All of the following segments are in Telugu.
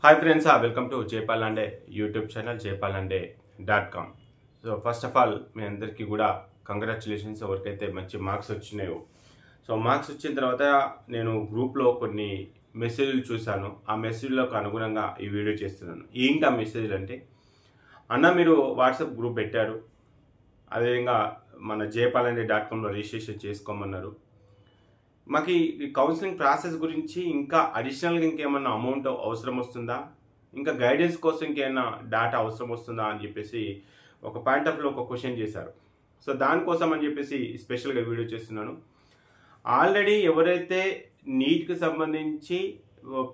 Hi friends, welcome to Jaypalanday YouTube channel jaypalanday.com. So first of all మీ అందరికీ కూడా కంగ్రాచులేషన్స్ ఎవరికైతే మంచి మార్క్స్ వచ్చినాయో. సో మార్క్స్ వచ్చిన తర్వాత నేను గ్రూప్లో కొన్ని మెసేజ్లు చూశాను. ఆ మెసేజ్లకు అనుగుణంగా ఈ వీడియో చేస్తున్నాను. ఏంటి ఆ మెసేజ్లు అంటే, అన్న మీరు వాట్సాప్ గ్రూప్ పెట్టారు, అదేవిధంగా మన jaypalanday.comలో రిజిస్ట్రేషన్ చేసుకోమన్నారు. మాకు ఈ కౌన్సిలింగ్ ప్రాసెస్ గురించి ఇంకా అడిషనల్గా ఇంకేమన్నా అమౌంట్ అవసరం వస్తుందా, ఇంకా గైడెన్స్ కోసం ఇంకేమైనా డేటా అవసరం వస్తుందా అని చెప్పేసి ఒక పాయింట్ ఆఫ్ వ్యూలో ఒక క్వశ్చన్ చేశారు. సో దానికోసం అని చెప్పేసి స్పెషల్గా వీడియో చేస్తున్నాను. ఆల్రెడీ ఎవరైతే నీట్కి సంబంధించి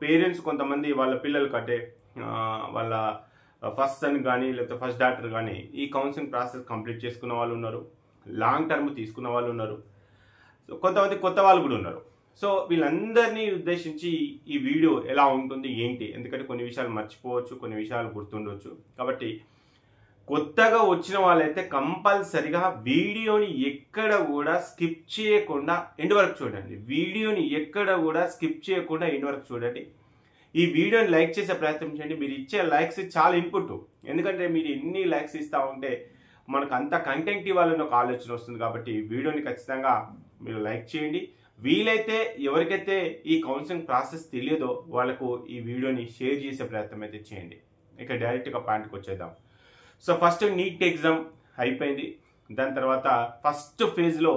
పేరెంట్స్ కొంతమంది వాళ్ళ పిల్లలు కంటే వాళ్ళ ఫస్ట్ సన్ కానీ లేకపోతే ఫస్ట్ డాటర్ కానీ ఈ కౌన్సిలింగ్ ప్రాసెస్ కంప్లీట్ చేసుకున్న వాళ్ళు ఉన్నారు, లాంగ్ టర్మ్ తీసుకున్న వాళ్ళు ఉన్నారు, కొంతమంది కొత్త వాళ్ళు కూడా ఉన్నారు. సో వీళ్ళందరినీ ఉద్దేశించి ఈ వీడియో ఎలా ఉంటుంది ఏంటి, ఎందుకంటే కొన్ని విషయాలు మర్చిపోవచ్చు, కొన్ని విషయాలు గుర్తుండవచ్చు. కాబట్టి కొత్తగా వచ్చిన వాళ్ళైతే కంపల్సరిగా వీడియోని ఎక్కడ కూడా స్కిప్ చేయకుండా ఎండ్ వరకు చూడండి. వీడియోని ఎక్కడ కూడా స్కిప్ చేయకుండా ఎండ్ వరకు చూడండి. ఈ వీడియోని లైక్ చేసే ప్రయత్నం చేయండి. మీరు ఇచ్చే లైక్స్ చాలా ఇన్పుట్, ఎందుకంటే మీరు ఎన్ని లైక్స్ ఇస్తూ ఉంటే మనకు అంత కంటెంట్ ఇవ్వాలని ఒక ఆలోచన వస్తుంది. కాబట్టి వీడియోని ఖచ్చితంగా మీరు లైక్ చేయండి. వీలైతే ఎవరికైతే ఈ కౌన్సిలింగ్ ప్రాసెస్ తెలియదో వాళ్ళకు ఈ వీడియోని షేర్ చేసే ప్రయత్నం అయితే చేయండి. ఇక డైరెక్ట్గా పాయింట్కి వచ్చేద్దాం. సో ఫస్ట్ నీట్ ఎగ్జామ్ అయిపోయింది. దాని తర్వాత ఫస్ట్ ఫేజ్లో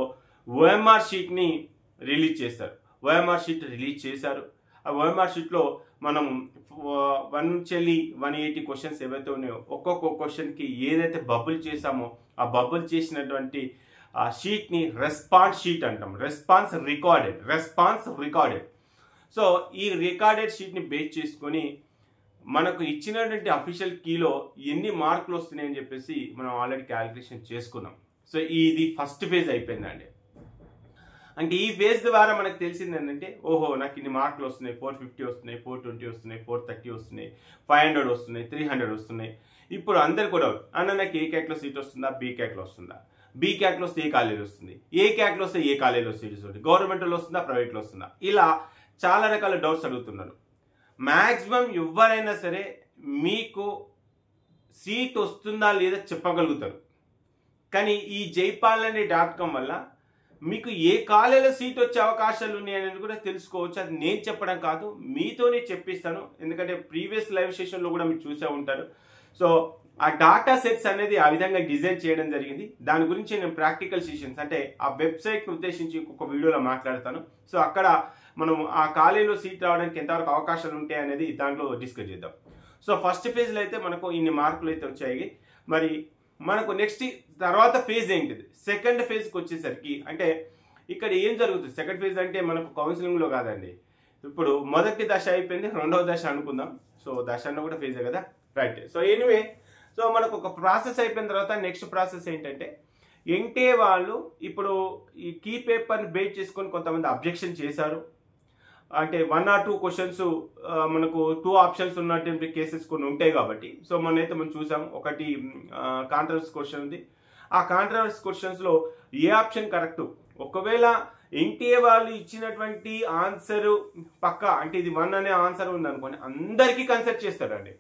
ఓఎంఆర్ షీట్ని రిలీజ్ చేస్తారు. ఓఎంఆర్ షీట్ రిలీజ్ చేశారు. ఆ ఓఎంఆర్ షీట్లో మనం 1 నుంచి వెళ్ళి 180 క్వశ్చన్స్ ఏవైతే ఉన్నాయో ఒక్కొక్క క్వశ్చన్కి ఏదైతే బబుల్ చేసామో ఆ బబుల్ చేసినటువంటి ఆ షీట్ని రెస్పాన్స్ షీట్ అంటాం. Response recorded. సో ఈ రికార్డెడ్ షీట్ని బేస్ చేసుకొని మనకు ఇచ్చినటువంటి అఫీషియల్ కీలో ఎన్ని మార్కులు వస్తున్నాయని చెప్పేసి మనం ఆల్రెడీ క్యాలిక్యులేషన్ చేసుకున్నాం. సో ఇది ఫస్ట్ ఫేజ్ అయిపోయిందండి. అంటే ఈ ఫేజ్ ద్వారా మనకు తెలిసింది ఏంటంటే, ఓహో నాకు ఇన్ని మార్కులు వస్తున్నాయి, 450 వస్తున్నాయి, 420 వస్తున్నాయి, 430 వస్తున్నాయి, 500 వస్తున్నాయి, 300 వస్తున్నాయి. ఇప్పుడు అందరు కూడా అన్న నాకు ఏ క్యాట్లో సీట్ వస్తుందా, బీ క్యాట్లో వస్తుందా, బీ క్యాట్లో వస్తే ఏ కాలేజీలో వస్తుంది, ఏ క్యాట్లో వస్తే ఏ కాలేజీలో సీట్ వస్తుంది, గవర్నమెంట్లో వస్తుందా, ప్రైవేట్లో వస్తుందా, ఇలా చాలా రకాల డౌట్స్ అడుగుతున్నారు. మ్యాక్సిమం ఎవరైనా సరే మీకు సీట్ వస్తుందా లేదా చెప్పగలుగుతారు. కానీ ఈ jaypalanday.com వల్ల మీకు ఏ కాలేజీలో సీట్ వచ్చే అవకాశాలు ఉన్నాయని కూడా తెలుసుకోవచ్చు. అది నేను చెప్పడం కాదు, మీతోనే చెప్పిస్తాను. ఎందుకంటే ప్రీవియస్ లైవ్ సెషన్లో కూడా మీరు చూసే ఉంటారు. సో ఆ డాటా సెట్స్ అనేది ఆ విధంగా డిజైన్ చేయడం జరిగింది. దాని గురించి నేను ప్రాక్టికల్ సెషన్స్ అంటే ఆ వెబ్సైట్ని ఉద్దేశించి ఇంకొక వీడియోలో మాట్లాడతాను. సో అక్కడ మనం ఆ కాలేజీలో సీట్ రావడానికి ఎంతవరకు అవకాశాలు ఉంటాయి అనేది దాంట్లో డిస్కస్ చేద్దాం. సో ఫస్ట్ ఫేజ్లో అయితే మనకు ఇన్ని మార్కులు అయితే వచ్చాయి. మరి మనకు నెక్స్ట్ తర్వాత ఫేజ్ ఏంటిది, సెకండ్ ఫేజ్కి వచ్చేసరికి అంటే ఇక్కడ ఏం జరుగుతుంది. సెకండ్ ఫేజ్ అంటే మనకు కౌన్సిలింగ్లో కాదండి, ఇప్పుడు మొదటి దశ అయిపోయింది, రెండవ దశ అనుకుందాం. సో దశ అన్న కూడా ఫేజే కదా, రైట్. సో ఎనివే, సో మనకు ఒక ప్రాసెస్ అయిపోయిన తర్వాత నెక్స్ట్ ప్రాసెస్ ఏంటంటే, ఎన్టీఏ వాళ్ళు ఇప్పుడు ఈ కీ పేపర్ని బేస్ చేసుకొని కొంతమంది అబ్జెక్షన్ చేశారు. అంటే 1 or 2 క్వశ్చన్స్ మనకు 2 ఆప్షన్స్ ఉన్నటువంటి కేసెస్ కొన్ని ఉంటాయి కాబట్టి. సో మొన్నైతే మనం చూసాం, ఒకటి కాంట్రవర్సీ క్వశ్చన్ ఉంది. ఆ కాంట్రవర్సీ క్వశ్చన్స్లో ఏ ఆప్షన్ కరెక్ట్, ఒకవేళ ఎన్టీఏ వాళ్ళు ఇచ్చినటువంటి ఆన్సర్ పక్క అంటే ఇది 1 అనే ఆన్సర్ ఉందనుకోండి, అందరికీ కన్సిడర్ చేస్తారండి.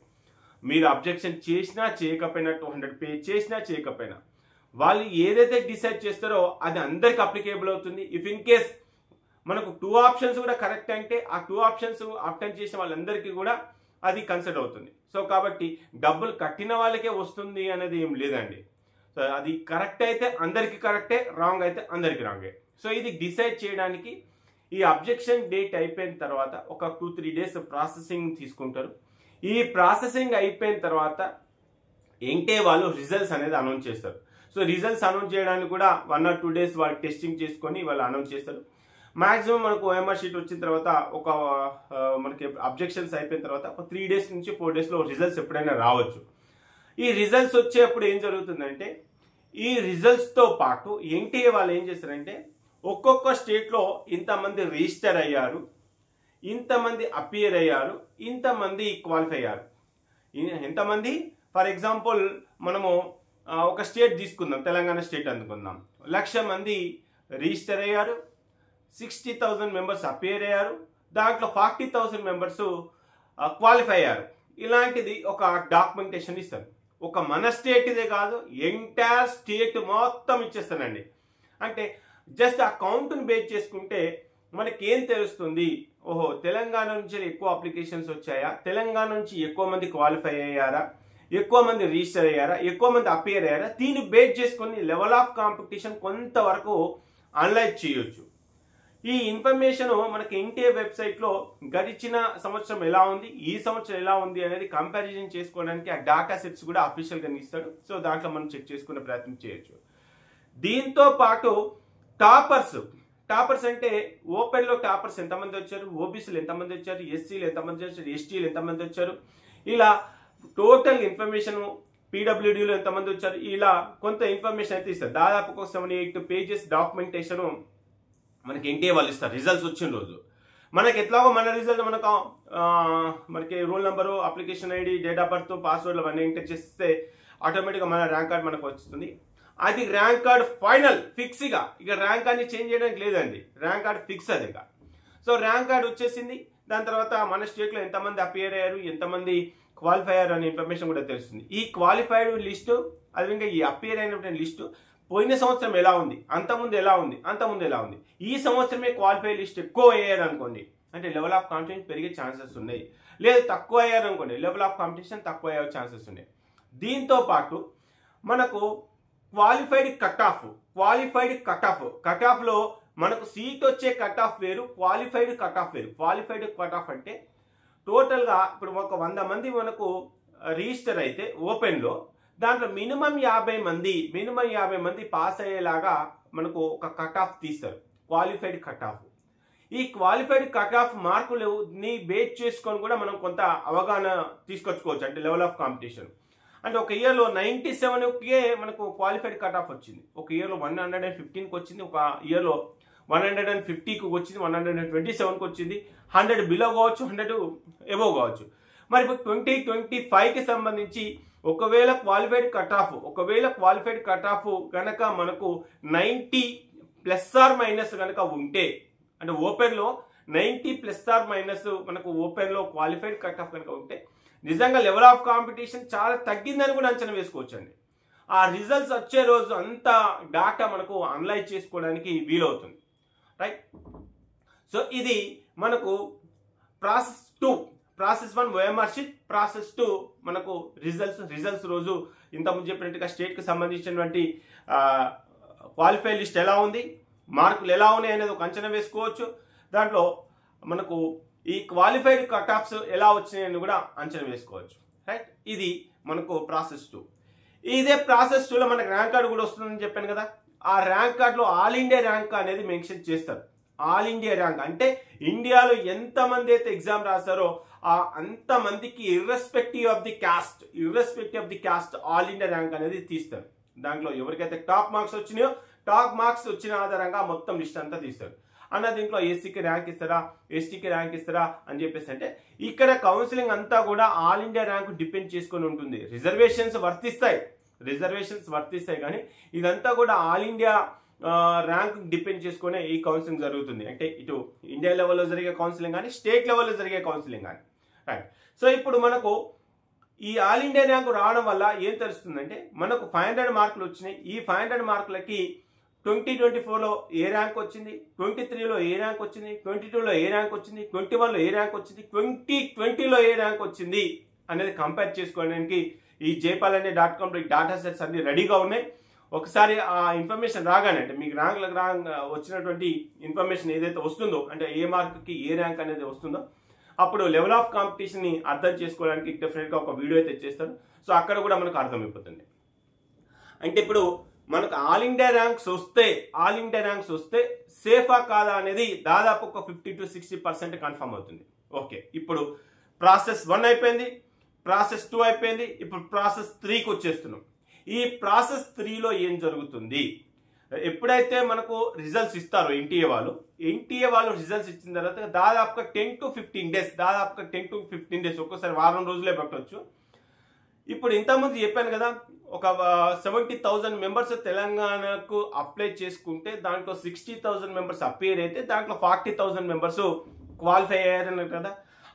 మీరు అబ్జెక్షన్ చేసినా చేయకపోయినా, 200 పే చేసినా చేయకపోయినా, వాళ్ళు ఏదైతే డిసైడ్ చేస్తారో అది అందరికి అప్లికేబుల్ అవుతుంది. ఇఫ్ ఇన్ కేస్ మనకు 2 ఆప్షన్స్ కూడా కరెక్ట్ అంటే ఆ 2 ఆప్షన్స్ అటెంప్ట్ చేసిన వాళ్ళందరికీ కూడా అది కన్సిడర్ అవుతుంది. సో కాబట్టి డబ్బులు కట్టిన వాళ్ళకే వస్తుంది అనేది ఏం లేదండి. సో అది కరెక్ట్ అయితే అందరికీ కరెక్టే, రాంగ్ అయితే అందరికీ రాంగే. సో ఇది డిసైడ్ చేయడానికి ఈ అబ్జెక్షన్ డేట్ అయిపోయిన తర్వాత ఒక 2-3 డేస్ ప్రాసెసింగ్ తీసుకుంటారు. ఈ ప్రాసెసింగ్ అయిపోయిన తర్వాత ఎన్టీఏ వాళ్ళు రిజల్ట్స్ అనేది అనౌన్స్ చేస్తారు. సో రిజల్ట్స్ అనౌన్స్ చేయడానికి కూడా 1 or 2 డేస్ వాళ్ళు టెస్టింగ్ చేసుకొని వాళ్ళు అనౌన్స్ చేస్తారు. మాక్సిమం మనకు ఓఎంఆర్ షీట్ వచ్చిన తర్వాత ఒక మనకి అబ్జెక్షన్స్ అయిపోయిన తర్వాత ఒక 3 డేస్ నుంచి 4 డేస్లో రిజల్ట్స్ ఎప్పుడైనా రావచ్చు. ఈ రిజల్ట్స్ వచ్చేప్పుడు ఏం జరుగుతుందంటే, ఈ రిజల్ట్స్తో పాటు ఎన్టీఏ వాళ్ళు ఏం చేస్తారంటే, ఒక్కొక్క స్టేట్లో ఇంతమంది రిజిస్టర్ అయ్యారు, ఇంతమంది అపియర్ అయ్యారు, ఇంతమంది క్వాలిఫై అయ్యారు, ఎంతమంది. ఫర్ ఎగ్జాంపుల్ మనము ఒక స్టేట్ తీసుకుందాం, తెలంగాణ స్టేట్ అనుకుందాం. 1,00,000 మంది రిజిస్టర్ అయ్యారు, 60,000 మెంబర్స్ అపియర్ అయ్యారు, దాంట్లో 40,000 మెంబర్స్ క్వాలిఫై అయ్యారు. ఇలాంటిది ఒక డాక్యుమెంటేషన్ ఇస్తారు. ఒక మన స్టేట్దే కాదు, ఎంటైర్ స్టేట్ మొత్తం ఇచ్చేస్తానండి. అంటే జస్ట్ ఆ కౌంట్ని బేస్ చేసుకుంటే మనకేం తెలుస్తుంది, ఓహో తెలంగాణ నుంచి ఎక్కువ అప్లికేషన్స్ వచ్చాయా, తెలంగాణ నుంచి ఎక్కువ మంది క్వాలిఫై అయ్యారా, ఎక్కువ మంది రిజిస్టర్ అయ్యారా, ఎక్కువ మంది అపియర్ అయ్యారా, దీన్ని బేస్ చేసుకొని లెవెల్ ఆఫ్ కాంపిటీషన్ కొంతవరకు అనలైజ్ చేయొచ్చు. ఈ ఇన్ఫర్మేషన్ మనకి ఎన్టీఏ వెబ్సైట్లో గడిచిన సంవత్సరం ఎలా ఉంది, ఈ సంవత్సరం ఎలా ఉంది అనేది కంపారిజన్ చేసుకోవడానికి ఆ డాటా సెట్స్ కూడా అఫీషియల్గా ఇస్తాడు. సో దాంట్లో మనం చెక్ చేసుకునే ప్రయత్నం చేయొచ్చు. దీంతో పాటు టాపర్స్ అంటే ఓపెన్లో టాపర్స్ ఎంతమంది వచ్చారు, ఓబీసీలు ఎంతమంది వచ్చారు, ఎస్సీలు ఎంతమంది వచ్చారు, ఎస్టీలు ఎంతమంది వచ్చారు, ఇలా టోటల్ ఇన్ఫర్మేషన్, పీడబ్ల్యూడీలో ఎంతమంది వచ్చారు, ఇలా కొంత ఇన్ఫర్మేషన్ అయితే ఇస్తారు. దాదాపు ఒక 7-8 పేజెస్ డాక్యుమెంటేషన్ మనకి ఎన్టీఏ వాళ్ళు ఇస్తారు రిజల్ట్స్ వచ్చిన రోజు. మనకి ఎట్లాగో మన రిజల్ట్ మనకి roll number, application ID, date of birth, పాస్వర్డ్లు అవన్నీ ఎంటర్ చేస్తే ఆటోమేటిక్గా మన ర్యాంక్ కార్డ్ మనకు వస్తుంది. అది ర్యాంక్ కార్డ్ ఫైనల్ ఫిక్స్గా, ఇక ర్యాంక్ కార్డ్ని చేంజ్ చేయడానికి లేదండి, ర్యాంక్ కార్డ్ ఫిక్స్ అది. ఇక సో ర్యాంక్ కార్డ్ వచ్చేసింది. దాని తర్వాత మన స్టేట్లో ఎంతమంది అపియర్ అయ్యారు, ఎంతమంది క్వాలిఫై అయ్యారు అనే ఇన్ఫర్మేషన్ కూడా తెలుస్తుంది. ఈ క్వాలిఫైడ్ లిస్టు, అది ఇంకా ఈ అపియర్ అయినటువంటి లిస్టు పోయిన సంవత్సరం ఎలా ఉంది, అంతకుముందు ఎలా ఉంది, ఈ సంవత్సరమే క్వాలిఫై లిస్ట్ ఎక్కువ అయ్యారు అనుకోండి, అంటే లెవెల్ ఆఫ్ కాంపిటీషన్ పెరిగే ఛాన్సెస్ ఉన్నాయి. లేదు తక్కువ అయ్యారు అనుకోండి, లెవెల్ ఆఫ్ కాంపిటీషన్ తక్కువ అయ్యే ఛాన్సెస్ ఉన్నాయి. దీంతో పాటు మనకు క్వాలిఫైడ్ కట్ ఆఫ్లో మనకు సీట్ వచ్చే కట్ ఆఫ్ వేరు, క్వాలిఫైడ్ కట్ ఆఫ్ వేరు. క్వాలిఫైడ్ కట్ ఆఫ్ అంటే టోటల్గా ఇప్పుడు ఒక 100 మంది మనకు రిజిస్టర్ అయితే ఓపెన్లో, దాంట్లో మినిమం 50 మంది పాస్ అయ్యేలాగా మనకు ఒక కట్ ఆఫ్ తీస్తారు, క్వాలిఫైడ్ కట్ ఆఫ్. ఈ క్వాలిఫైడ్ కట్ ఆఫ్ మార్కులని బేస్ చేసుకొని కూడా మనం కొంత అవగాహన తీసుకొచ్చుకోవచ్చు, అంటే లెవెల్ ఆఫ్ కాంపిటీషన్. అంటే ఒక ఇయర్లో 97కే మనకు క్వాలిఫైడ్ కట్ ఆఫ్ వచ్చింది, ఒక ఇయర్లో 115కి వచ్చింది, ఒక ఇయర్లో 150కి వచ్చింది, 127కి వచ్చింది, 100 బిలో కావచ్చు, 100 ఎబో కావచ్చు. మరి ఇప్పుడు 2025కి సంబంధించి ఒకవేళ క్వాలిఫైడ్ కట్ ఆఫ్ కనుక మనకు 90± కనుక ఉంటే, అంటే ఓపెన్లో 90± మనకు ఓపెన్లో క్వాలిఫైడ్ కట్ ఆఫ్ కనుక ఉంటే నిజంగా లెవెల్ ఆఫ్ కాంపిటీషన్ చాలా తగ్గిందని కూడా అంచనా వేసుకోవచ్చు అండి. ఆ రిజల్ట్స్ వచ్చే రోజు అంత డాటా మనకు అనలైజ్ చేసుకోవడానికి వీలవుతుంది, రైట్. సో ఇది మనకు ప్రాసెస్ 1 OMR షీట్, ప్రాసెస్ 2 మనకు రిజల్ట్స్ రోజు ఇంతకుముందు చెప్పినట్టుగా స్టేట్కి సంబంధించినటువంటి క్వాలిఫై లిస్ట్ ఎలా ఉంది, మార్కులు ఎలా ఉన్నాయి అనేది ఒక అంచనా వేసుకోవచ్చు. దాంట్లో మనకు ఈ క్వాలిఫైడ్ కట్ ఆఫ్స్ ఎలా వచ్చినాయని కూడా అంచనా వేసుకోవచ్చు, రైట్. ఇది మనకు ప్రాసెస్ 2. ఇదే ప్రాసెస్ 2లో మనకు ర్యాంక్ కార్డు కూడా వస్తుందని చెప్పాను కదా. ఆ ర్యాంక్ కార్డులో ఆల్ ఇండియా ర్యాంక్ అనేది మెన్షన్ చేస్తారు. ఆల్ ఇండియా ర్యాంక్ అంటే ఇండియాలో ఎంతమంది అయితే ఎగ్జామ్ రాస్తారో ఆ అంతమందికి irrespective of the caste all India rank అనేది తీస్తారు. దాంట్లో ఎవరికైతే టాప్ మార్క్స్ వచ్చినాయో టాప్ మార్క్స్ వచ్చిన ఆధారంగా మొత్తం లిస్ట్ అంతా తీస్తారు. అన్న దీంట్లో ఎస్సీకి ర్యాంక్ ఇస్తారా, ఎస్టీకి ర్యాంక్ ఇస్తారా అని చెప్పేసి అంటే ఇక్కడ కౌన్సిలింగ్ అంతా కూడా ఆల్ ఇండియా ర్యాంక్ డిపెండ్ చేసుకొని ఉంటుంది. రిజర్వేషన్స్ వర్తిస్తాయి కానీ ఇదంతా కూడా ఆల్ ఇండియా ర్యాంక్ డిపెండ్ చేసుకునే ఈ కౌన్సిలింగ్ జరుగుతుంది. అంటే ఇటు ఇండియా లెవెల్లో జరిగే కౌన్సిలింగ్ కానీ స్టేట్ లెవెల్లో జరిగే కౌన్సిలింగ్ కానీ, రైట్. సో ఇప్పుడు మనకు ఈ ఆల్ ఇండియా ర్యాంక్ రావడం వల్ల ఏం తెలుస్తుందంటే మనకు 500 మార్కులు వచ్చినాయి. ఈ 500 మార్కులకి 2024లో ఏ ర్యాంక్ వచ్చింది, 23లో ఏ ర్యాంక్ వచ్చింది, 22లో ఏ ర్యాంక్ వచ్చింది, 21లో ఏ ర్యాంక్ వచ్చింది, 2020లో ఏ ర్యాంక్ వచ్చింది అనేది కంపేర్ చేసుకోవడానికి ఈ jaypal.com లో డాటా సెట్స్ అన్ని రెడీగా ఉన్నాయి. ఒకసారి ఆ ఇన్ఫర్మేషన్ రాగానే, అంటే మీకు ర్యాంక్ వచ్చినటువంటి ఇన్ఫర్మేషన్ ఏదైతే వస్తుందో, అంటే ఏ మార్క్కి ఏ ర్యాంక్ అనేది వస్తుందో, అప్పుడు లెవెల్ ఆఫ్ కాంపిటీషన్ని అర్థం చేసుకోవడానికి డెఫినెట్గా ఒక వీడియో అయితే చేస్తాను. సో అక్కడ కూడా మనకు అర్థమైపోతుంది. అంటే ఇప్పుడు మనకు ఆల్ ఇండియా ర్యాంక్స్ వస్తే సేఫా కాదా అనేది దాదాపు ఒక 50 to 60% కన్ఫర్మ్ అవుతుంది. ఓకే, ఇప్పుడు ప్రాసెస్ 1 అయిపోయింది, ప్రాసెస్ 2 అయిపోయింది, ఇప్పుడు ప్రాసెస్ 3కి వచ్చేస్తున్నాం. ఈ ప్రాసెస్ 3లో ఏం జరుగుతుంది, ఎప్పుడైతే మనకు రిజల్ట్స్ ఇస్తారో ఎన్టీఏ వాళ్ళు రిజల్ట్స్ ఇచ్చిన తర్వాత దాదాపుగా 10 to 15 డేస్, ఒక్కోసారి వారం రోజులే పట్టవచ్చు. ఇప్పుడు ఇంతకుముందు చెప్పాను కదా, ఒక 70,000 మెంబర్స్ తెలంగాణకు అప్లై చేసుకుంటే దాంట్లో 60,000 మెంబర్స్ అపియర్ అయితే దాంట్లో 40,000 మెంబర్స్ క్వాలిఫై అయ్యారన్నారు కదా.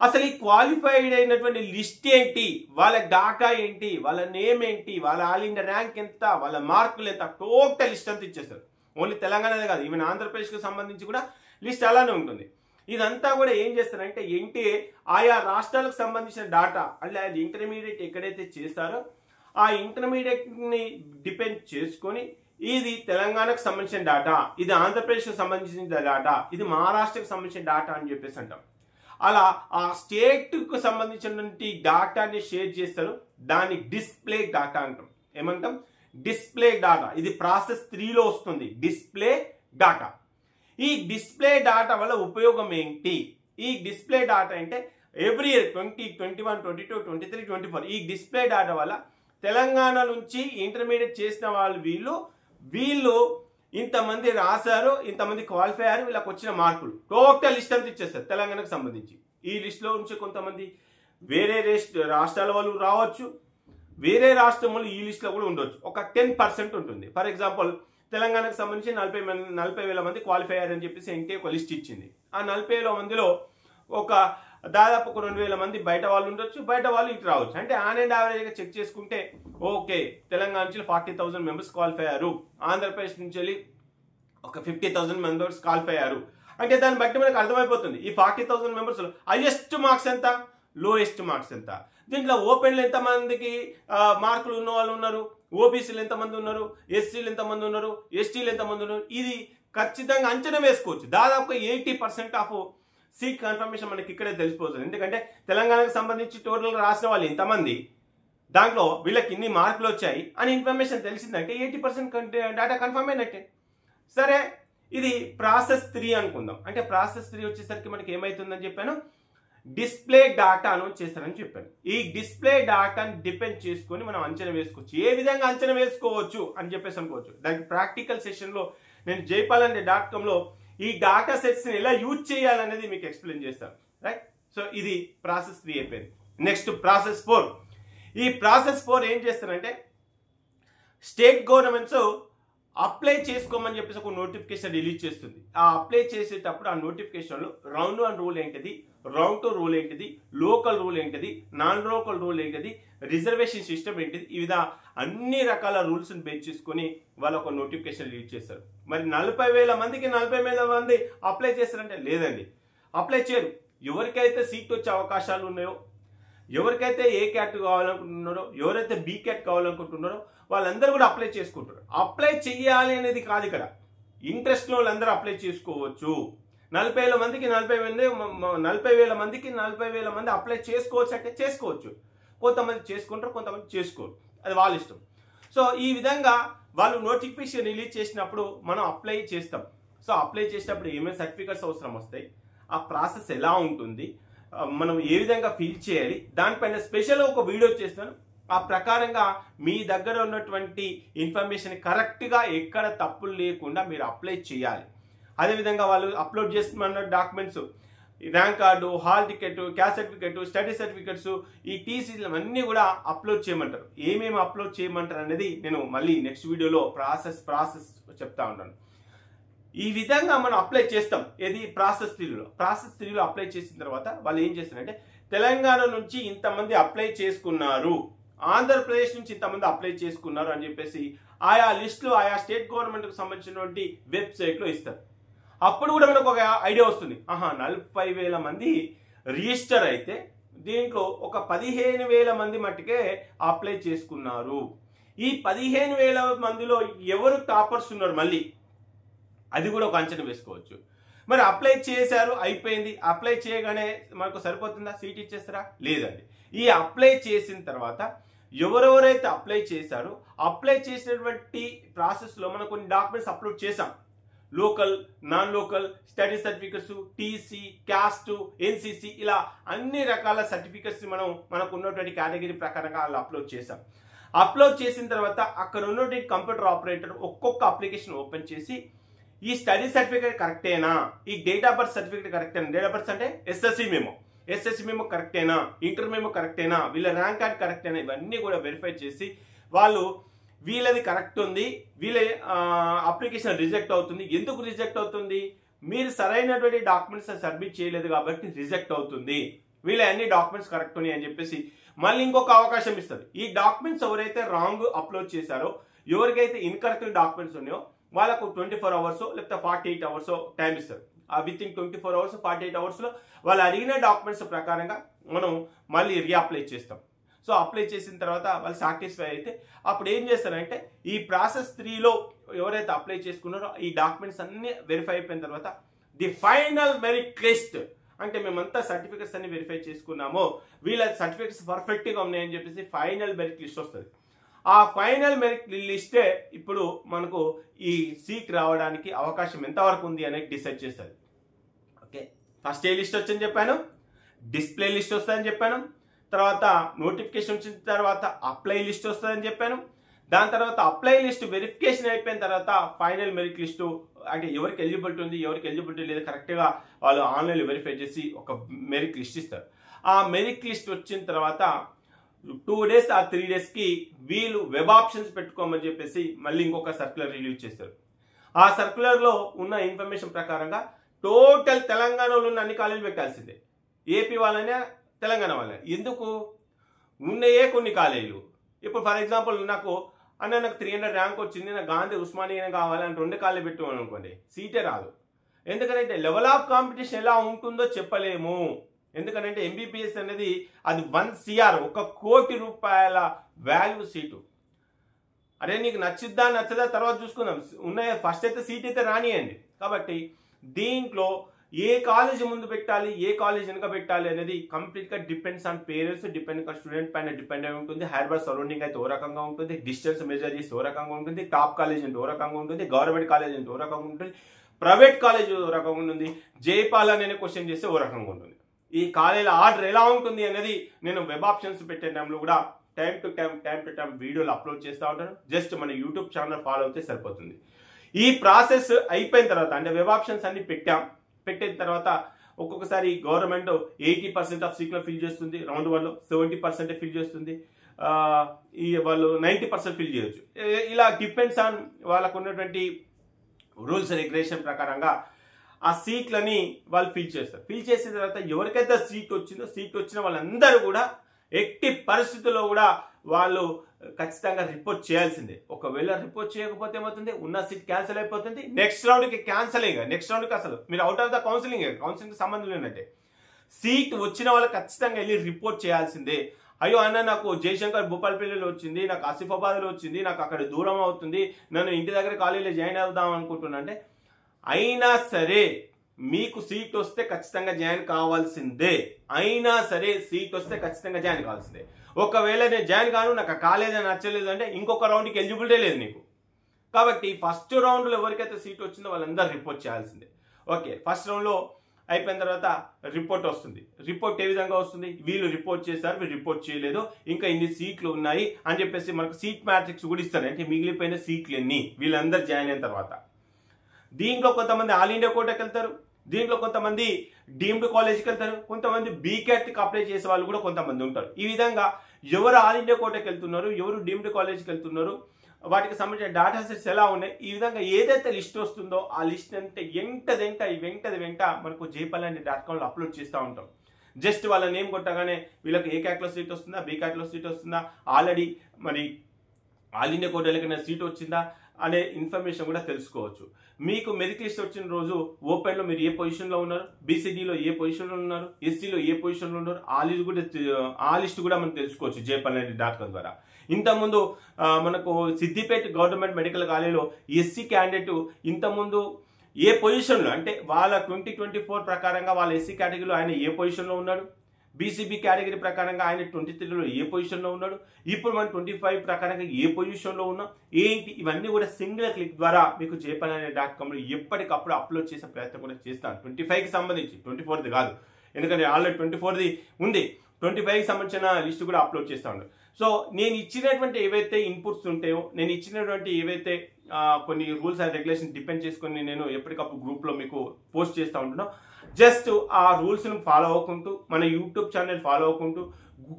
అసలు ఈ క్వాలిఫైడ్ అయినటువంటి లిస్ట్ ఏంటి, వాళ్ళ డాటా ఏంటి, వాళ్ళ నేమ్ ఏంటి, వాళ్ళ ఆల్ ఇండియా ర్యాంక్ ఎంత, వాళ్ళ మార్కులు ఎంత, టోటల్ లిస్ట్ అంతా ఇచ్చేస్తారు. ఓన్లీ తెలంగాణదే కాదు, ఈవెన్ ఆంధ్రప్రదేశ్కి సంబంధించి కూడా లిస్ట్ అలానే ఉంటుంది. ఇదంతా కూడా ఏం చేస్తారంటే ఎన్టీఏ ఆయా రాష్ట్రాలకు సంబంధించిన డాటా అంటే అది ఇంటర్మీడియట్ ఎక్కడైతే చేస్తారో ఆ ఇంటర్మీడియట్ని డిపెండ్ చేసుకొని ఇది తెలంగాణకు సంబంధించిన డాటా, ఇది ఆంధ్రప్రదేశ్కి సంబంధించిన డాటా, ఇది మహారాష్ట్రకు సంబంధించిన డాటా అని చెప్పేసి అంటాం. అలా ఆ స్టేట్కు సంబంధించినటువంటి డాటాని షేర్ చేస్తారు. దాన్ని డిస్ప్లే డాటా అంటాం. ఏమంటాం? Display data. ఇది ప్రాసెస్ 3లో వస్తుంది, డిస్ప్లే డాటా. ఈ డిస్ప్లే డాటా వల్ల ఉపయోగం ఏంటి? ఈ డిస్ప్లే డాటా అంటే ఎవ్రీ ఇయర్ 20, 21, 22, 23, 24 ఈ డిస్ప్లే డాటా వల్ల తెలంగాణ నుంచి ఇంటర్మీడియట్ చేసిన వీళ్ళు ఇంతమంది రాశారు, ఇంతమంది క్వాలిఫై అయ్యారు, వీళ్ళకి వచ్చిన మార్కులు టోటల్ లిస్ట్ అంతా ఇచ్చేస్తారు తెలంగాణకు సంబంధించి. ఈ లిస్టులో నుంచి కొంతమంది వేరే రాష్ట్రాల వాళ్ళు రావచ్చు, వేరే రాష్ట్రం వాళ్ళు ఈ లిస్టులో కూడా ఉండొచ్చు. ఒక 10% ఉంటుంది. ఫర్ ఎగ్జాంపుల్ తెలంగాణకు సంబంధించి 40,000 మంది క్వాలిఫై అయ్యారని చెప్పేసి ఎన్టీఏ ఒక లిస్ట్ ఇచ్చింది. ఆ 40,000 మందిలో ఒక దాదాపు ఒక 2,000 మంది బయట వాళ్ళు ఉండొచ్చు, బయట వాళ్ళు ఇటు రావచ్చు. అంటే ఆన్ అండ్ యావరేజ్గా చెక్ చేసుకుంటే ఓకే తెలంగాణ నుంచి 40,000 మెంబర్స్ క్వాలిఫై అయ్యారు, ఆంధ్రప్రదేశ్ నుంచి వెళ్ళి ఒక 50,000 మెంబర్స్ క్వాలిఫై అయ్యారు. అంటే దాన్ని బట్టి మనకు అర్థమైపోతుంది ఈ 40,000 మెంబర్స్ హైయెస్ట్ మార్క్స్ ఎంత, లోయెస్ట్ మార్క్స్ ఎంత. దీంట్లో ఓపెన్లు ఎంతమందికి మార్కులు ఉన్న వాళ్ళు ఉన్నారు, ఓబీసీలు ఎంతమంది ఉన్నారు, ఎస్సీలు ఎంతమంది ఉన్నారు, ఎస్టీలు ఎంతమంది ఉన్నారు, ఇది ఖచ్చితంగా అంచనా వేసుకోవచ్చు. దాదాపు 80% ఆఫ్ సీట్ కన్ఫర్మేషన్ మనకి ఇక్కడే తెలిసిపోతుంది. ఎందుకంటే తెలంగాణకు సంబంధించి టోటల్ రాసిన వాళ్ళు ఇంతమంది, దాంట్లో వీళ్ళకి ఇన్ని మార్కులు వచ్చాయి అని ఇన్ఫర్మేషన్ తెలిసిందంటే 80% డేటా కన్ఫర్మ్ అయినట్టే. సరే, ఇది ప్రాసెస్ 3 అనుకుందాం. అంటే ప్రాసెస్ 3 వచ్చేసరికి మనకి ఏమవుతుందని చెప్పాను, డిస్ప్లే డాటాను చేస్తారని చెప్పాను. ఈ డిస్ప్లే డాటాను డిపెండ్ చేసుకొని మనం అంచనా వేసుకోవచ్చు. ఏ విధంగా అంచనా వేసుకోవచ్చు అని చెప్పేసి అనుకోవచ్చు. దానికి ప్రాక్టికల్ సెషన్లో నేను jaypalanడే.comలో ఈ డాటా సెట్స్ని ఎలా యూజ్ చేయాలనేది మీకు ఎక్స్ప్లెయిన్ చేస్తాను. రైట్? సో ఇది ప్రాసెస్ 3 అయిపోయింది. Next process 4. ఈ ప్రాసెస్ 4 ఏం చేస్తారంటే స్టేట్ గవర్నమెంట్స్ అప్లై చేసుకోమని చెప్పేసి ఒక నోటిఫికేషన్ రిలీజ్ చేస్తుంది. ఆ అప్లై చేసేటప్పుడు ఆ నోటిఫికేషన్లో రౌండ్ 1 రూల్ ఏంటిది, రౌండ్ 2 రూల్ ఏంటిది, లోకల్ రూల్ ఏంటిది, నాన్ లోకల్ రూల్ ఏంటిది, రిజర్వేషన్ సిస్టమ్ ఏంటిది, ఈ విధంగా అన్ని రకాల రూల్స్ని బేస్ చేసుకొని వాళ్ళు ఒక నోటిఫికేషన్ రిలీజ్ చేస్తారు. మరి 40,000 మందికి 40,000 మంది అప్లై చేస్తారంటే లేదండి, అప్లై చేయరు. ఎవరికైతే సీట్ వచ్చే అవకాశాలు ఉన్నాయో, ఎవరికైతే ఏ క్యాట్ కావాలనుకుంటున్నారో, ఎవరైతే బి క్యాట్ కావాలనుకుంటున్నారో వాళ్ళందరూ కూడా అప్లై చేసుకుంటారు. అప్లై చేయాలి అనేది కాదు ఇక్కడ, ఇంట్రెస్ట్ వాళ్ళందరూ అప్లై చేసుకోవచ్చు. 40,000 మందికి 40,000 మంది అప్లై చేసుకోవచ్చు అంటే చేసుకోవచ్చు. కొంతమంది చేసుకుంటారు, కొంతమంది చేసుకోరు, అది వాళ్ళ ఇష్టం. సో ఈ విధంగా వాళ్ళు నోటిఫికేషన్ రిలీజ్ చేసినప్పుడు మనం అప్లై చేస్తాం. సో అప్లై చేసేటప్పుడు ఏమేమి సర్టిఫికెట్స్ అవసరం వస్తాయి, ఆ ప్రాసెస్ ఎలా ఉంటుంది, మనం ఏ విధంగా ఫిల్ చేయాలి, దానిపైన స్పెషల్ ఒక వీడియో చేస్తాను. ఆ ప్రకారంగా మీ దగ్గర ఉన్నటువంటి ఇన్ఫర్మేషన్ కరెక్ట్గా ఎక్కడ తప్పులు లేకుండా మీరు అప్లై చేయాలి. అదేవిధంగా వాళ్ళు అప్లోడ్ చేస్తున్న documents, rank card, hall ticket, caste certificate, study certificates, ఈ టీసీలు అన్నీ కూడా అప్లోడ్ చేయమంటారు. ఏమేమి అప్లోడ్ చేయమంటారు అనేది నేను మళ్ళీ నెక్స్ట్ వీడియోలో ప్రాసెస్ చెప్తా ఉంటాను. ఈ విధంగా మనం అప్లై చేస్తాం. ఏది ప్రాసెస్ 3లో అప్లై చేసిన తర్వాత వాళ్ళు ఏం చేస్తారంటే తెలంగాణ నుంచి ఇంతమంది అప్లై చేసుకున్నారు, ఆంధ్రప్రదేశ్ నుంచి ఇంతమంది అప్లై చేసుకున్నారు అని చెప్పేసి ఆయా లిస్టులు ఆయా స్టేట్ గవర్నమెంట్కి సంబంధించినటువంటి వెబ్సైట్లో ఇస్తారు. అప్పుడు కూడా మనకు ఒక ఐడియా వస్తుంది, 40,000 మంది రిజిస్టర్ అయితే దీంట్లో ఒక 15,000 మంది మట్టుకే అప్లై చేసుకున్నారు. ఈ 15,000 మందిలో ఎవరు టాపర్స్ ఉన్నారు, మళ్ళీ అది కూడా ఒక అంచనా వేసుకోవచ్చు. మరి అప్లై చేశారు, అయిపోయింది. అప్లై చేయగానే మనకు సరిపోతుందా, సీట్ ఇచ్చేస్తారా? లేదండి. ఈ అప్లై చేసిన తర్వాత ఎవరెవరైతే అప్లై చేశారో అప్లై చేసినటువంటి ప్రాసెస్లో మనం కొన్ని డాక్యుమెంట్స్ అప్లోడ్ చేసాం. Local, non local, study certificates, TC, caste, NCC, ఇలా అన్ని రకాల సర్టిఫికెట్స్ మనకు ఉన్నటువంటి కేటగిరీ ప్రకారంగా వాళ్ళు అప్లోడ్ చేసాం. అప్లోడ్ చేసిన తర్వాత అక్కడ ఉన్నటువంటి కంప్యూటర్ ఆపరేటర్ ఒక్కొక్క అప్లికేషన్ ఓపెన్ చేసి ఈ స్టడీ సర్టిఫికేట్ కరెక్టేనా, ఈ డేట్ ఆఫ్ బర్త్ సర్టిఫికేట్ కరెక్టేనా, డేట్ ఆఫ్ బర్త్ అంటే ఎస్ఎస్సి మెమో కరెక్టేనా, ఇంటర్ మెమో కరెక్టేనా, వీళ్ళ ర్యాంక్ కార్డ్ కరెక్టేనా, ఇవన్నీ కూడా వెరిఫై చేసి వాళ్ళు వీళ్ళది కరెక్ట్ ఉంది, వీళ్ళ అప్లికేషన్ రిజెక్ట్ అవుతుంది. ఎందుకు రిజెక్ట్ అవుతుంది? మీరు సరైనటువంటి డాక్యుమెంట్స్ సబ్మిట్ చేయలేదు కాబట్టి రిజెక్ట్ అవుతుంది. వీళ్ళ అన్ని డాక్యుమెంట్స్ కరెక్ట్ ఉన్నాయి అని చెప్పేసి మళ్ళీ ఇంకొక అవకాశం ఇస్తారు. ఈ డాక్యుమెంట్స్ ఎవరైతే రాంగ్ అప్లోడ్ చేశారో, ఎవరికైతే ఇన్కరెక్ట్ డాక్యుమెంట్స్ ఉన్నాయో వాళ్ళకు 24 అవర్స్ లేకపోతే 48 అవర్స్ టైం ఇస్తారు. ఆ విత్ ఇన్ 24 అవర్స్ 48 అవర్స్లో వాళ్ళు అడిగిన డాక్యుమెంట్స్ ప్రకారంగా మనం మళ్ళీ రీఅప్లై చేస్తాం. సో అప్లై చేసిన తర్వాత వాళ్ళు సాటిస్ఫై అయితే అప్పుడు ఏం చేస్తారంటే ఈ ప్రాసెస్ 3లో ఎవరైతే అప్లై చేసుకున్నారో ఈ డాక్యుమెంట్స్ అన్ని వెరిఫై అయిపోయిన తర్వాత ది ఫైనల్ మెరిట్ లిస్ట్, అంటే మేమంతా సర్టిఫికెట్స్ అన్ని వెరిఫై చేసుకున్నామో వీళ్ళ సర్టిఫికెట్స్ పర్ఫెక్ట్గా ఉన్నాయని చెప్పేసి ఫైనల్ మెరిట్ లిస్ట్ వస్తుంది. ఆ ఫైనల్ మెరిట్ లిస్టే ఇప్పుడు మనకు ఈ సీట్ రావడానికి అవకాశం ఎంతవరకు ఉంది అనేది డిసైడ్ చేస్తుంది. ఓకే, ఫస్ట్ ఏ లిస్ట్ వచ్చని చెప్పాను, డిస్ప్లే లిస్ట్ వస్తుందని చెప్పాను, తర్వాత నోటిఫికేషన్ వచ్చిన తర్వాత అప్లై లిస్ట్ వస్తుందని చెప్పాను, దాని తర్వాత అప్లై లిస్ట్ వెరిఫికేషన్ అయిపోయిన తర్వాత ఫైనల్ మెరిట్ లిస్టు, అంటే ఎవరికి ఎలిజిబిలిటీ ఉంది ఎవరికి ఎలిజిబిలిటీ లేదు కరెక్ట్గా వాళ్ళు ఆన్లైన్లో వెరిఫై చేసి ఒక మెరిట్ లిస్ట్ ఇస్తారు. ఆ మెరిట్ లిస్ట్ వచ్చిన తర్వాత 2 days ఆ 3 daysకి వీళ్ళు వెబ్ ఆప్షన్స్ పెట్టుకోమని చెప్పేసి మళ్ళీ ఇంకొక సర్క్యులర్ రిలీజ్ చేస్తారు. ఆ సర్క్యులర్లో ఉన్న ఇన్ఫర్మేషన్ ప్రకారంగా టోటల్ తెలంగాణలో ఉన్న అన్ని కాలేజీలు పెట్టాల్సిందే. ఏపీ వాళ్ళనే తెలంగాణ వాళ్ళే. ఎందుకు ఉన్నాయే కొన్ని కాలేజీలు. ఇప్పుడు ఫర్ ఎగ్జాంపుల్ నాకు 300 ర్యాంక్ వచ్చింది, నాకు గాంధీ ఉస్మానియా కావాలని 2 కాలేజీ పెట్టుకోవాలి అనుకోండి, సీటే రాదు. ఎందుకంటే లెవెల్ ఆఫ్ కాంపిటీషన్ ఎలా ఉంటుందో చెప్పలేము. ఎందుకంటే ఎంబీబీఎస్ అనేది అది 1 CR 1 కోటి రూపాయల వాల్యూ సీటు. అరే నీకు నచ్చిద్దా నచ్చదా తర్వాత చూసుకుందాం, ఉన్నాయి ఫస్ట్ అయితే సీట్ అయితే రానియండి. కాబట్టి దీంట్లో ఏ కాలేజ్ ముందు పెట్టాలి ఏ కాలేజ్ వెనుక పెట్టాలి అనేది కంప్లీట్గా depends on parents, depend student పైన డిపెండ్ అయి ఉంటుంది. హైదరాబాద్ సరౌండింగ్ అయితే ఓ రకంగా ఉంటుంది, డిస్టెన్స్ మెజర్ చేసి ఓ రకంగా ఉంటుంది, టాప్ కాలేజ్ అంటే ఓ రకంగా ఉంటుంది, గవర్నమెంట్ కాలేజ్ అంటే ఓ రకంగా ఉంటుంది, ప్రైవేట్ కాలేజ్ ఓ రకంగా ఉంటుంది, జైపాల్ అనే క్వశ్చన్ చేస్తే ఓ రకంగా ఉంటుంది. ఈ కాలేజీల ఆర్డర్ ఎలా ఉంటుంది అనేది నేను వెబ్ ఆప్షన్స్ పెట్టే టైంలో కూడా టైం టు టైం వీడియోలు అప్లోడ్ చేస్తూ ఉంటాను. జస్ట్ మన యూట్యూబ్ ఛానల్ ఫాలో అయితే సరిపోతుంది. ఈ ప్రాసెస్ అయిపోయిన తర్వాత అంటే వెబ్ ఆప్షన్స్ అన్ని పెట్టిన తర్వాత ఒక్కొక్కసారి గవర్నమెంట్ 80% ఆఫ్ సీట్లో ఫిల్ చేస్తుంది, రౌండ్ 1లో 70% ఫిల్ చేస్తుంది, ఈ వాళ్ళు 90% ఫిల్ చేయొచ్చు. ఇలా డిపెండ్స్ ఆన్ వాళ్ళకు ఉన్నటువంటి రూల్స్ రెగ్యులేషన్ ప్రకారంగా ఆ సీట్లని వాళ్ళు ఫిల్ చేస్తారు. ఫిల్ చేసిన తర్వాత ఎవరికైతే సీట్ వచ్చిన వాళ్ళందరూ కూడా ఎట్టి పరిస్థితుల్లో కూడా వాళ్ళు ఖచ్చితంగా రిపోర్ట్ చేయాల్సిందే. ఒకవేళ రిపోర్ట్ చేయకపోతే ఏమవుతుంది, ఉన్న సీట్ క్యాన్సిల్ అయిపోతుంది, నెక్స్ట్ రౌండ్కి క్యాన్సిల్ అయ్యి నెక్స్ట్ రౌండ్కి అసలు మీరు అవుట్ ఆఫ్ ద కౌన్సిలింగ్ సంబంధం లేనట్టే. సీట్ వచ్చిన వాళ్ళు ఖచ్చితంగా వెళ్ళి రిపోర్ట్ చేయాల్సిందే. అయ్యో అన్న నాకు జయశంకర్ భూపాలపల్లిలో వచ్చింది, నాకు ఆసిఫాబాద్లో వచ్చింది, నాకు అక్కడ దూరం అవుతుంది, నన్ను ఇంటి దగ్గర కాలేజీలో జాయిన్ అవుదాం అనుకుంటున్నా అంటే అయినా సరే మీకు సీట్ వస్తే ఖచ్చితంగా జాయిన్ కావాల్సిందే. ఒకవేళ నేను జాయిన్ కాను, నాకు ఆ కాలేజ్ నచ్చలేదు అంటే ఇంకొక రౌండ్కి ఎలిజిబిలిటీ లేదు నీకు. కాబట్టి ఫస్ట్ రౌండ్లో ఎవరికైతే సీట్ వచ్చిందో వాళ్ళందరూ రిపోర్ట్ చేయాల్సిందే. ఓకే, ఫస్ట్ రౌండ్లో అయిపోయిన తర్వాత రిపోర్ట్ వస్తుంది. రిపోర్ట్ ఏ విధంగా వస్తుంది, వీళ్ళు రిపోర్ట్ చేశారు, వీళ్ళు రిపోర్ట్ చేయలేదు, ఇంకా ఇన్ని సీట్లు ఉన్నాయి అని చెప్పేసి మనకు సీట్ మ్యాట్రిక్స్ కూడా ఇస్తారు. అంటే మిగిలిపోయిన సీట్లు ఎన్ని వీళ్ళందరూ జాయిన్ అయిన తర్వాత దీంట్లో కొంతమంది ఆల్ ఇండియా కోటాకి వెళ్తారు, దీంట్లో కొంతమంది డీమ్డ్ కాలేజ్కి వెళ్తారు, కొంతమంది బీకాట్కి అప్లై చేసే వాళ్ళు కూడా కొంతమంది ఉంటారు. ఈ విధంగా ఎవరు ఆల్ ఇండియా కోటాకి వెళ్తున్నారు, ఎవరు డీమ్డ్ కాలేజ్కి వెళ్తున్నారు, వాటికి సంబంధించిన డాటా సెట్స్ ఎలా ఉన్నాయి, ఈ విధంగా ఏదైతే లిస్ట్ వస్తుందో ఆ లిస్ట్ అంటే వెంట మనకు jpalandi.comలో అప్లోడ్ చేస్తూ ఉంటాం. జస్ట్ వాళ్ళ నేమ్ కొట్టగానే వీళ్ళకి ఏ క్యాట్లో సీట్ వస్తుందా, బీ క్యాట్లో సీట్ వస్తుందా, ఆల్రెడీ మరి ఆల్ ఇండియా కోటాలకైనా సీట్ వచ్చిందా అనే ఇన్ఫర్మేషన్ కూడా తెలుసుకోవచ్చు. మీకు మెరిట్ లిస్ట్ వచ్చిన రోజు ఓపెన్లో మీరు ఏ పొజిషన్లో ఉన్నారు, బీసీడీలో ఏ పొజిషన్లో ఉన్నారు, ఎస్సీలో ఏ పొజిషన్లో ఉన్నారు, ఆ లిస్ట్ కూడా మనం తెలుసుకోవచ్చు jpalandi.com ద్వారా. ఇంతకుముందు మనకు సిద్దిపేట గవర్నమెంట్ మెడికల్ కాలేజీలో ఎస్సీ క్యాండిడేట్ ఇంతకుముందు ఏ పొజిషన్లో అంటే వాళ్ళ 2024 ప్రకారంగా వాళ్ళ ఎస్సీ కేటగిరీలో ఆయన ఏ పొజిషన్లో ఉన్నాడు, బీసీబీ కేటగిరీ ప్రకారంగా ఆయన 23లో ఏ పొజిషన్లో ఉన్నాడు, ఇప్పుడు మనం 25 ప్రకారంగా ఏ పొజిషన్లో ఉన్నాం ఏంటి, ఇవన్నీ కూడా సింగిల్ క్లిక్ ద్వారా మీకు jpalandi.comలో ఎప్పటికప్పుడు అప్లోడ్ చేసే ప్రయత్నం కూడా చేస్తాను. 25కి సంబంధించి 24ది కాదు, ఎందుకంటే ఆల్రెడీ 24ది ఉంది, 25కి సంబంధించిన లిస్ట్ కూడా అప్లోడ్ చేస్తూ ఉంటాను. సో నేను ఇచ్చినటువంటి ఏవైతే ఇన్పుట్స్ ఉంటాయో, నేను ఇచ్చినటువంటి ఏవైతే కొన్ని రూల్స్ అండ్ రెగ్యులేషన్ డిపెండ్ చేసుకొని నేను ఎప్పటికప్పుడు గ్రూప్లో మీకు పోస్ట్ చేస్తూ ఉంటున్నాను. జస్ట్ ఆ రూల్స్ను ఫాలో అవ్వకుంటూ మన యూట్యూబ్ ఛానల్ ఫాలో అవ్వకుంటూ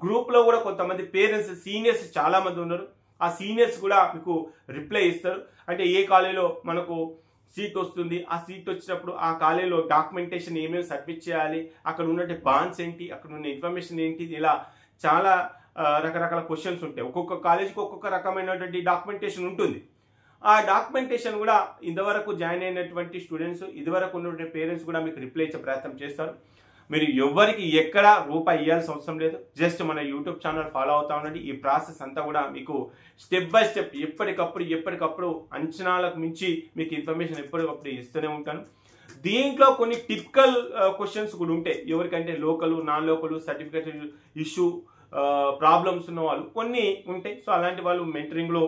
గ్రూప్లో కూడా కొంతమంది పేరెంట్స్ సీనియర్స్ చాలామంది ఉన్నారు. ఆ సీనియర్స్ కూడా మీకు రిప్లై ఇస్తారు. అంటే ఏ కాలేజీలో మనకు సీట్ వస్తుంది. ఆ సీట్ వచ్చినప్పుడు ఆ కాలేజీలో డాక్యుమెంటేషన్ ఏమేమి సబ్మిట్ చేయాలి, అక్కడ ఉన్నట్టు బాండ్స్ ఏంటి, అక్కడ ఉన్న ఇన్ఫర్మేషన్ ఏంటి, ఇలా చాలా రకరకాల క్వశ్చన్స్ ఉంటాయి. ఒక్కొక్క కాలేజీకి ఒక్కొక్క రకమైనటువంటి డాక్యుమెంటేషన్ ఉంటుంది. ఆ డాక్యుమెంటేషన్ కూడా ఇంతవరకు జాయిన్ అయినటువంటి స్టూడెంట్స్, ఇదివరకు ఉన్నటువంటి పేరెంట్స్ కూడా మీకు రిప్లై ఇచ్చే ప్రయత్నం చేస్తారు. మీరు ఎవరికి ఎక్కడ రూపాయి ఇవ్వాల్సిన అవసరం లేదు. జస్ట్ మన యూట్యూబ్ ఛానల్ ఫాలో అవుతా ఉండండి. ఈ ప్రాసెస్ అంతా కూడా మీకు స్టెప్ బై స్టెప్ ఎప్పటికప్పుడు అంచనాలకు మించి మీకు ఇన్ఫర్మేషన్ ఎప్పటికప్పుడు ఇస్తూనే ఉంటాను. దీంట్లో కొన్ని టిపికల్ క్వశ్చన్స్ కూడా ఉంటాయి. ఎవరికంటే local, non local, certificate issue problems ఉన్న వాళ్ళు కొన్ని ఉంటాయి. సో అలాంటి వాళ్ళు మెంటరింగ్లో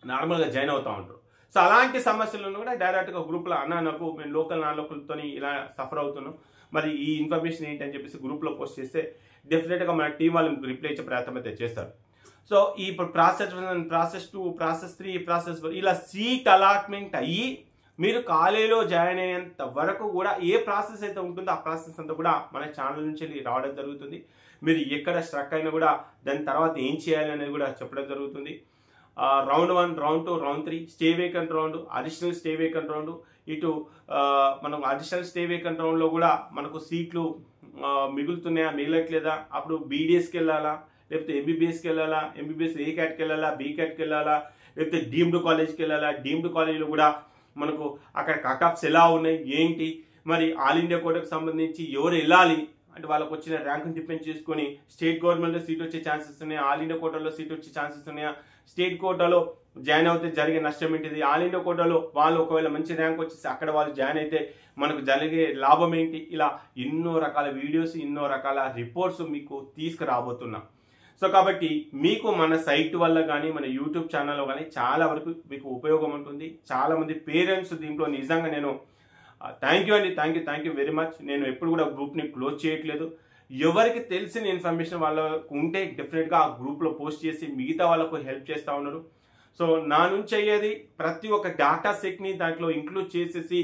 నార్మల్గా జాయిన్ అవుతూ ఉంటారు. సో అలాంటి సమస్యలను కూడా డైరెక్ట్గా గ్రూప్లో నాకు మేము లోకల్, నాన్ లోకల్తో ఇలా సఫర్ అవుతున్నాం, మరి ఈ ఇన్ఫర్మేషన్ ఏంటి అని చెప్పేసి గ్రూప్లో పోస్ట్ చేస్తే డెఫినెట్గా మన టీం వాళ్ళు మీకు రిప్లై ఇచ్చే ప్రయత్నం అయితే చేస్తారు. సో ఇప్పుడు ప్రాసెస్ 1, ప్రాసెస్ 2, ప్రాసెస్ 3, ప్రాసెస్ 4 ఇలా సీట్ అలాట్మెంట్ అయ్యి మీరు కాలేజీలో జాయిన్ అయ్యేంత వరకు కూడా ఏ ప్రాసెస్ అయితే ఉంటుందో ఆ ప్రాసెస్ అంతా కూడా మన ఛానల్ నుంచి రావడం జరుగుతుంది. మీరు ఎక్కడ స్ట్రక్ అయినా కూడా దాని తర్వాత ఏం చేయాలి అనేది కూడా చెప్పడం జరుగుతుంది. Round 1, round 2, round 3, stay vacant round, additional stay vacant round. ఇటు మనం అడిషనల్ స్టే వేకెంట్ రౌండ్లో కూడా మనకు సీట్లు మిగులుతున్నాయా, మిగలట్లేదా, అప్పుడు బీడీఎస్కి వెళ్ళాలా, లేకపోతే ఎంబీబీఎస్కి వెళ్ళాలా, ఎంబీబీఎస్ ఏ క్యాట్కి వెళ్ళాలా, బీ క్యాట్కి వెళ్ళాలా, లేకపోతే డీమ్డ్ కాలేజ్కి వెళ్ళాలా, డీమ్డ్ కాలేజీలో కూడా మనకు అక్కడ కట్ ఆఫ్స్ ఎలా ఉన్నాయి ఏంటి, మరి ఆల్ ఇండియా కోటాకు సంబంధించి ఎవరు వెళ్ళాలి అంటే వాళ్ళకు వచ్చిన ర్యాంకుని డిపెండ్ చేసుకొని స్టేట్ గవర్నమెంట్లో సీట్ వచ్చే ఛాన్సెస్ ఉన్నాయా, ఆల్ ఇండియా కోటాలో సీట్ వచ్చే ఛాన్సెస్ ఉన్నాయా, స్టేట్ కోటాలో జాయిన్ అవుతే జరిగే నష్టం ఏంటిది, ఆల్ ఇండియా కోటాలో వాళ్ళు ఒకవేళ మంచి ర్యాంక్ వచ్చేసి అక్కడ వాళ్ళు జాయిన్ అయితే మనకు జరిగే లాభం ఏంటి, ఇలా ఎన్నో రకాల వీడియోస్, ఎన్నో రకాల రిపోర్ట్స్ మీకు తీసుకురాబోతున్నా. సో కాబట్టి మీకు మన సైట్ వల్ల కానీ మన యూట్యూబ్ ఛానల్లో కానీ చాలా వరకు మీకు ఉపయోగం ఉంటుంది. చాలామంది పేరెంట్స్ దీంట్లో నిజంగా నేను థ్యాంక్ యూ వెరీ మచ్. నేను ఎప్పుడు కూడా గ్రూప్ని క్లోజ్ చేయట్లేదు. ఎవరికి తెలిసిన ఇన్ఫర్మేషన్ వాళ్ళకు ఉంటే డెఫినెట్గా ఆ గ్రూప్లో పోస్ట్ చేసి మిగతా వాళ్ళకు హెల్ప్ చేస్తూ ఉన్నారు. సో నా నుంచి అయ్యేది ప్రతి ఒక్క డేటా సెట్ని దాంట్లో ఇంక్లూడ్ చేసేసి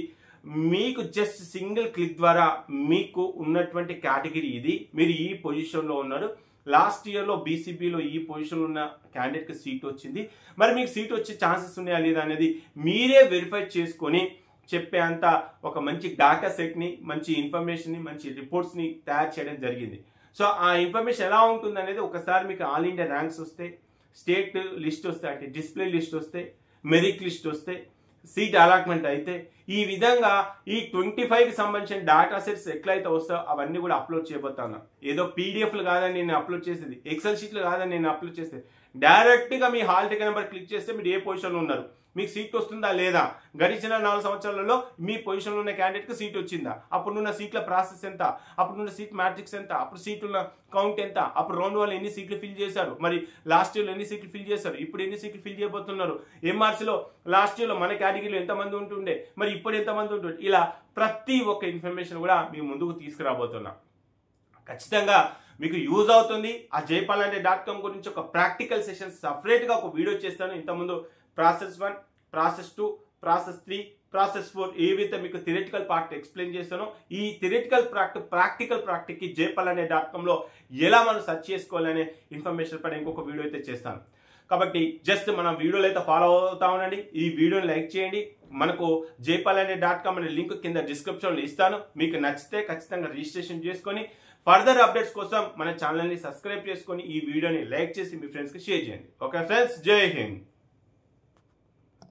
మీకు జస్ట్ సింగిల్ క్లిక్ ద్వారా మీకు ఉన్నటువంటి కేటగిరీ ఇది, మీరు ఈ పొజిషన్లో ఉన్నారు, లాస్ట్ ఇయర్లో బీసీబీలో ఈ పొజిషన్లో ఉన్న క్యాండిడేట్కి సీట్ వచ్చింది, మరి మీకు సీట్ వచ్చే ఛాన్సెస్ ఉన్నాయా లేదా అనేది మీరే వెరిఫై చేసుకొని చెప్పే అంత ఒక మంచి డేటా సెట్ని, మంచి ఇన్ఫర్మేషన్ని, మంచి రిపోర్ట్స్ని తయారు చేయడం జరిగింది. సో ఆ ఇన్ఫర్మేషన్ ఎలా ఉంటుంది అనేది ఒకసారి మీకు ఆల్ ఇండియా ర్యాంక్స్ వస్తే, స్టేట్ లిస్ట్ వస్తే, అంటే డిస్ప్లే లిస్ట్ వస్తే, మెరిట్ లిస్ట్ వస్తే, సీట్ అలాట్మెంట్ అయితే, ఈ విధంగా ఈ 25కి సంబంధించిన డేటా సెట్స్ ఎట్లయితే వస్తాయో అవన్నీ కూడా అప్లోడ్ చేయబోతాను. ఏదో పీడిఎఫ్లు కాదని నేను అప్లోడ్ చేసేది, ఎక్సెల్ షీట్లు కాదని నేను అప్లోడ్ చేసేది, డైరెక్ట్గా మీ హాల్ టికెట్ నెంబర్ క్లిక్ చేస్తే మీరు ఏ పొజిషన్లో ఉన్నారు, మీకు సీట్ వస్తుందా లేదా, గడిచిన 4 సంవత్సరాలలో మీ పొజిషన్లో ఉన్న క్యాండిడేట్కి సీట్ వచ్చిందా, అప్పుడున్న సీట్ల ప్రాసెస్ ఎంత, అప్పుడున్న సీట్ మ్యాట్రిక్స్ ఎంత, అప్పుడు సీట్ల కౌంట్ ఎంత, అప్పుడు రౌండ్ వాళ్ళు ఎన్ని సీట్లు ఫిల్ చేశారు, మరి లాస్ట్ ఇయర్లో ఎన్ని సీట్లు ఫిల్ చేశారు, ఇప్పుడు ఎన్ని సీట్లు ఫిల్ చేయబోతున్నారు, ఎంఆర్సీలో లాస్ట్ ఇయర్లో మన కేటగిరీలో ఎంతమంది ఉంటుండే, మరి ఇప్పుడు ఎంతమంది ఉంటుండే, ఇలా ప్రతి ఒక్క ఇన్ఫర్మేషన్ కూడా మీ ముందుకు తీసుకురాబోతున్నా. ఖచ్చితంగా మీకు యూజ్ అవుతుంది. ఆ jaypalanade.com గురించి ఒక ప్రాక్టికల్ సెషన్ సపరేట్గా ఒక వీడియో చేస్తాను. ఇంతకుముందు ప్రాసెస్ 1, ప్రాసెస్ 2, ప్రాసెస్ 3, ప్రాసెస్ 4 ఏవైతే మీకు థియరిటికల్ పార్ట్ ఎక్స్ప్లెయిన్ చేస్తానో ఈ థియరిటికల్ ప్రాక్టికల్ ప్రాక్టీకి jaypalanade.comలో ఎలా మనం సెర్చ్ చేసుకోవాలనే ఇన్ఫర్మేషన్ పైన ఇంకొక వీడియో అయితే చేస్తాను. కాబట్టి జస్ట్ మన వీడియోలు అయితే ఫాలో అవుతా ఉండండి, ఈ వీడియోని లైక్ చేయండి. మనకు jaypalanade.com అనే లింక్ కింద డిస్క్రిప్షన్లో ఇస్తాను. మీకు నచ్చితే ఖచ్చితంగా రిజిస్ట్రేషన్ చేసుకొని ఫర్దర్ అప్డేట్స్ కోసం మన ఛానల్ని సబ్స్క్రైబ్ చేసుకొని ఈ వీడియోని లైక్ చేసి మీ ఫ్రెండ్స్కి షేర్ చేయండి. ఓకే ఫ్రెండ్స్, జై హింద్.